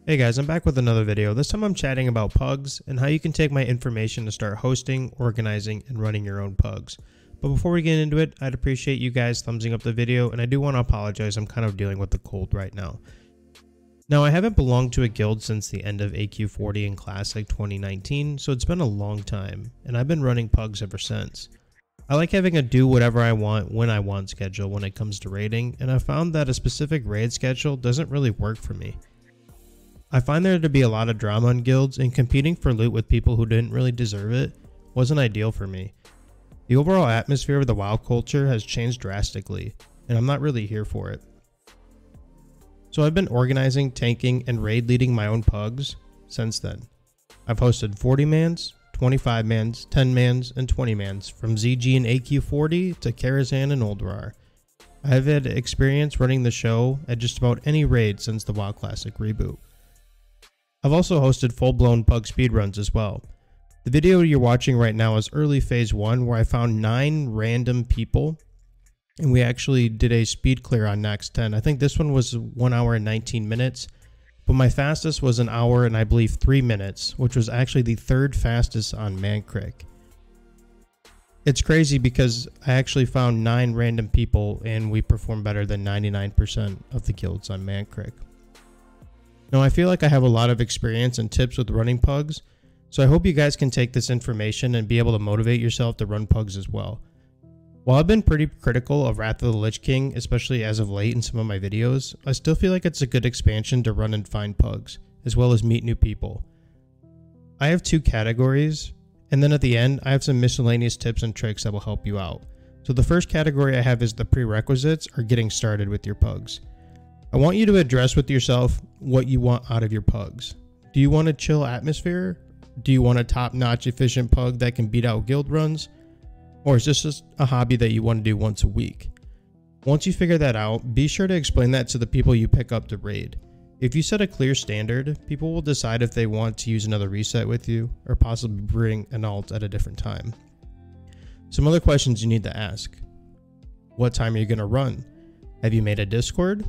Hey guys, I'm back with another video. This time I'm chatting about Pugs and how you can take my information to start hosting, organizing, and running your own Pugs. But before we get into it, I'd appreciate you guys thumbsing up the video, and I do want to apologize, I'm kind of dealing with the cold right now. Now, I haven't belonged to a guild since the end of AQ40 and Classic 2019, so it's been a long time, and I've been running Pugs ever since. I like having a do whatever I want when I want schedule when it comes to raiding, and I found that a specific raid schedule doesn't really work for me. I find there to be a lot of drama in guilds, and competing for loot with people who didn't really deserve it wasn't ideal for me. The overall atmosphere of the WoW culture has changed drastically, and I'm not really here for it. So I've been organizing, tanking, and raid leading my own Pugs since then. I've hosted 40-mans, 25-mans, 10-mans, and 20-mans from ZG and AQ40 to Karazhan and Ulduar. I've had experience running the show at just about any raid since the WoW Classic reboot. I've also hosted full-blown Pug speedruns as well. The video you're watching right now is early phase 1, where I found 9 random people and we actually did a speed clear on Next 10. I think this one was 1 hour and 19 minutes, but my fastest was 1 hour and I believe 3 minutes, which was actually the 3rd fastest on Mankrik. It's crazy because I actually found 9 random people and we performed better than 99% of the guilds on Mankrik. Now, I feel like I have a lot of experience and tips with running Pugs, so I hope you guys can take this information and be able to motivate yourself to run Pugs as well. While I've been pretty critical of Wrath of the Lich King, especially as of late in some of my videos, I still feel like it's a good expansion to run and find Pugs, as well as meet new people. I have 2 categories, and then at the end, I have some miscellaneous tips and tricks that will help you out. So the first category I have is the prerequisites, or getting started with your Pugs. I want you to address with yourself what you want out of your Pugs. Do you want a chill atmosphere? Do you want a top-notch efficient Pug that can beat out guild runs? Or is this just a hobby that you want to do once a week? Once you figure that out, be sure to explain that to the people you pick up to raid. If you set a clear standard, people will decide if they want to use another reset with you, or possibly bring an alt at a different time. Some other questions you need to ask. What time are you going to run? Have you made a Discord?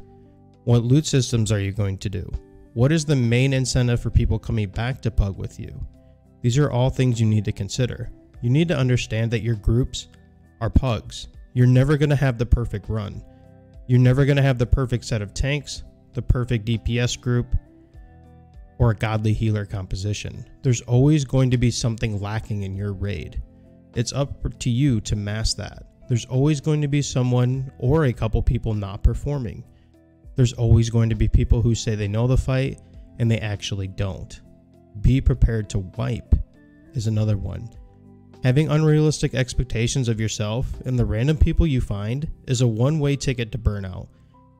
What loot systems are you going to do? What is the main incentive for people coming back to Pug with you? These are all things you need to consider. You need to understand that your groups are Pugs. You're never going to have the perfect run. You're never going to have the perfect set of tanks, the perfect DPS group, or a godly healer composition. There's always going to be something lacking in your raid. It's up to you to mask that. There's always going to be someone or a couple people not performing. There's always going to be people who say they know the fight and they actually don't. Be prepared to wipe is another one. Having unrealistic expectations of yourself and the random people you find is a one-way ticket to burnout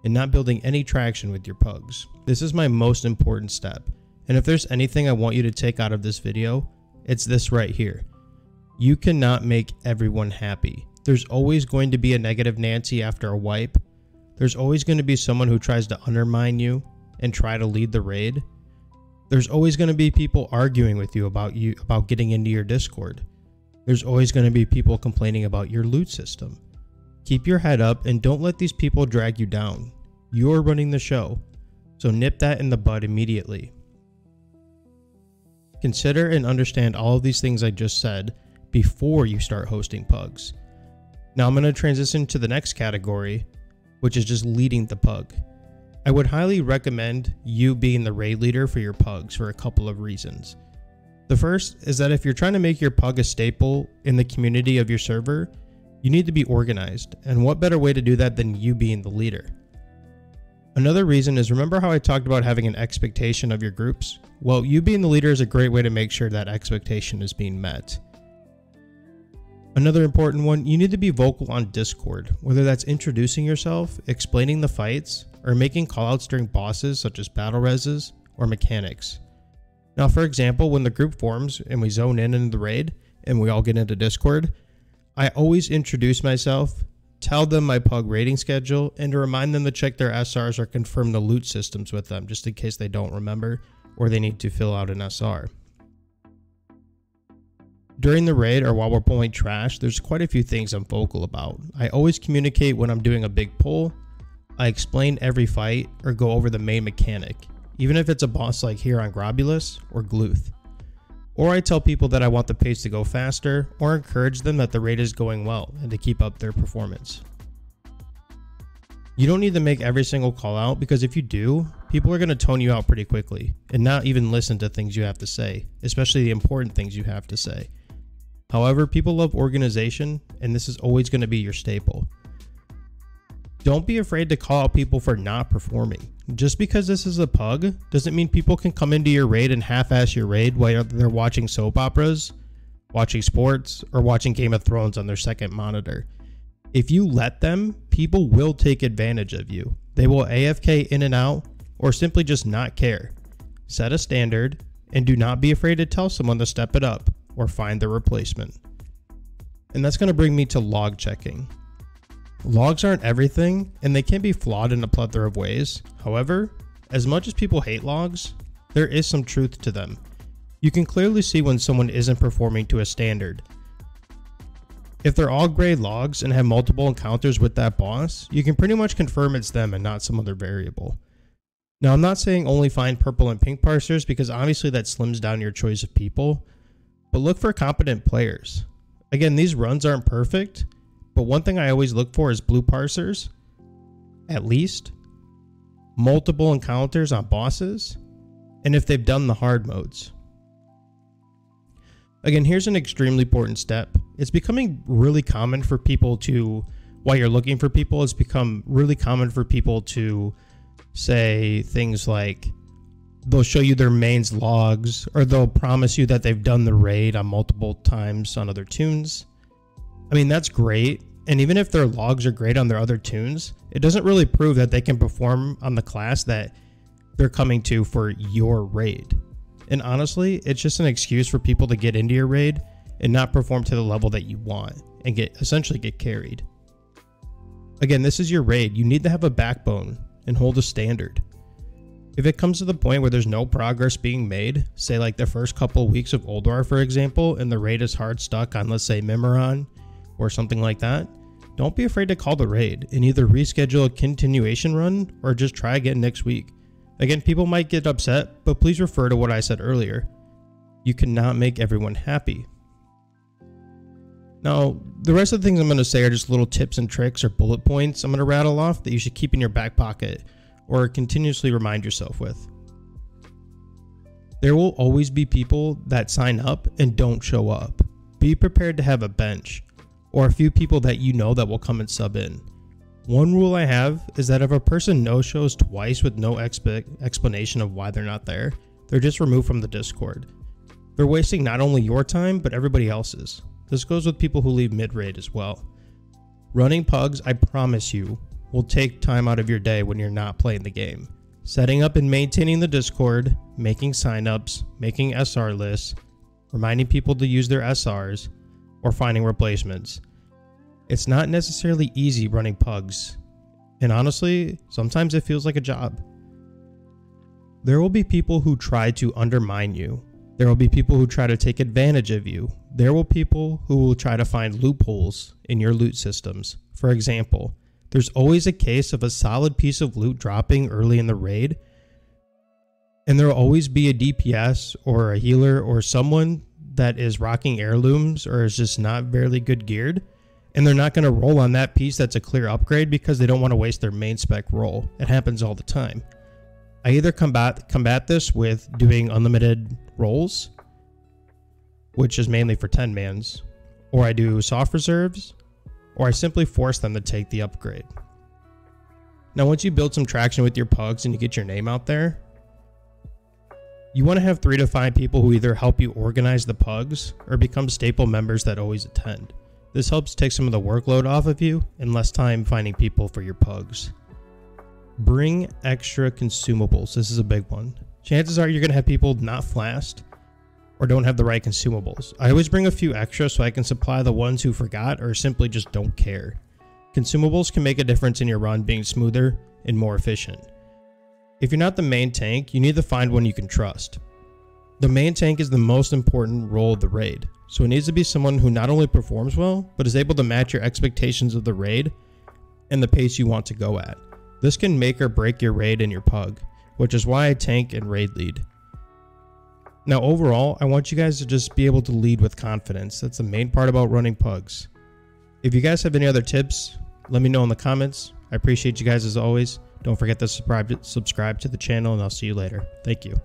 and not building any traction with your Pugs. This is my most important step, and if there's anything I want you to take out of this video, it's this right here. You cannot make everyone happy. There's always going to be a negative Nancy after a wipe. There's always going to be someone who tries to undermine you and try to lead the raid. There's always going to be people arguing with you about getting into your Discord. There's always going to be people complaining about your loot system. Keep your head up and don't let these people drag you down. You're running the show, so nip that in the bud immediately. Consider and understand all of these things I just said before you start hosting Pugs. Now I'm going to transition to the next category, which is just leading the Pug. I would highly recommend you being the raid leader for your Pugs for a couple of reasons. The first is that if you're trying to make your Pug a staple in the community of your server, you need to be organized, and what better way to do that than you being the leader? Another reason is, remember how I talked about having an expectation of your groups? Well, you being the leader is a great way to make sure that expectation is being met. Another important one, you need to be vocal on Discord, whether that's introducing yourself, explaining the fights, or making callouts during bosses such as battle reses or mechanics. Now, for example, when the group forms and we zone in into the raid and we all get into Discord, I always introduce myself, tell them my Pug raiding schedule, and to remind them to check their SRs or confirm the loot systems with them, just in case they don't remember or they need to fill out an SR. During the raid or while we're pulling trash, there's quite a few things I'm vocal about. I always communicate when I'm doing a big pull. I explain every fight or go over the main mechanic. even if it's a boss like here on Grobulus or Gluth. Or I tell people that I want the pace to go faster, or encourage them that the raid is going well and to keep up their performance. You don't need to make every single call out, because if you do, people are going to tone you out pretty quickly and not even listen to things you have to say, especially the important things you have to say. However, people love organization, and this is always going to be your staple. Don't be afraid to call out people for not performing. Just because this is a pug doesn't mean people can come into your raid and half-ass your raid while they're watching soap operas, watching sports, or watching Game of Thrones on their second monitor. If you let them, people will take advantage of you. They will AFK in and out, or simply just not care. Set a standard, and do not be afraid to tell someone to step it up or find the replacement. And that's going to bring me to log checking. Logs aren't everything, and they can be flawed in a plethora of ways. However, as much as people hate logs, there is some truth to them. You can clearly see when someone isn't performing to a standard. If they're all gray logs and have multiple encounters with that boss, you can pretty much confirm it's them and not some other variable. Now, I'm not saying only find purple and pink parsers, because obviously that slims down your choice of people, but look for competent players. Again, these runs aren't perfect, but one thing I always look for is blue parsers, at least, multiple encounters on bosses, and if they've done the hard modes. Again, here's an extremely important step. It's becoming really common for people to, while you're looking for people, it's become really common for people to say things like they'll show you their mains logs, or they'll promise you that they've done the raid on multiple times on other tunes. I mean, that's great. And even if their logs are great on their other tunes, it doesn't really prove that they can perform on the class that they're coming to for your raid. And honestly, it's just an excuse for people to get into your raid and not perform to the level that you want and essentially get carried. Again, this is your raid. You need to have a backbone and hold a standard. If it comes to the point where there's no progress being made, say like the first couple of weeks of Ulduar, for example, and the raid is hard stuck on, let's say, Mimiron or something like that, don't be afraid to call the raid and either reschedule a continuation run or just try again next week. Again, people might get upset, but please refer to what I said earlier. You cannot make everyone happy. Now, the rest of the things I'm going to say are just little tips and tricks or bullet points I'm going to rattle off that you should keep in your back pocket or continuously remind yourself with. There will always be people that sign up and don't show up. Be prepared to have a bench or a few people that you know that will come and sub in. One rule I have is that if a person no-shows twice with no explanation of why they're not there, they're just removed from the Discord. They're wasting not only your time, but everybody else's. This goes with people who leave mid-raid as well. Running pugs, I promise you, will take time out of your day when you're not playing the game. Setting up and maintaining the Discord, making signups, making SR lists, reminding people to use their SRs, or finding replacements. It's not necessarily easy running pugs, and honestly, sometimes it feels like a job. There will be people who try to undermine you. There will be people who try to take advantage of you. There will be people who will try to find loopholes in your loot systems. For example, there's always a case of a solid piece of loot dropping early in the raid, and there will always be a DPS or a healer or someone that is rocking heirlooms or is just not very good geared, and they're not going to roll on that piece that's a clear upgrade because they don't want to waste their main spec roll. It happens all the time. I either combat this with doing unlimited rolls, which is mainly for 10 mans, or I do soft reserves, or I simply force them to take the upgrade. Now, once you build some traction with your pugs and you get your name out there, you want to have 3 to 5 people who either help you organize the pugs or become staple members that always attend. This helps take some of the workload off of you and less time finding people for your pugs. Bring extra consumables. This is a big one. Chances are you're going to have people not flashed or don't have the right consumables. I always bring a few extra so I can supply the ones who forgot or simply just don't care. Consumables can make a difference in your run being smoother and more efficient. If you're not the main tank, you need to find one you can trust. The main tank is the most important role of the raid, so it needs to be someone who not only performs well, but is able to match your expectations of the raid and the pace you want to go at. This can make or break your raid and your pug. which is why I tank and raid lead. Now overall, I want you guys to just be able to lead with confidence. That's the main part about running Pugs. If you guys have any other tips, let me know in the comments. I appreciate you guys as always. Don't forget to subscribe to the channel, and I'll see you later. Thank you.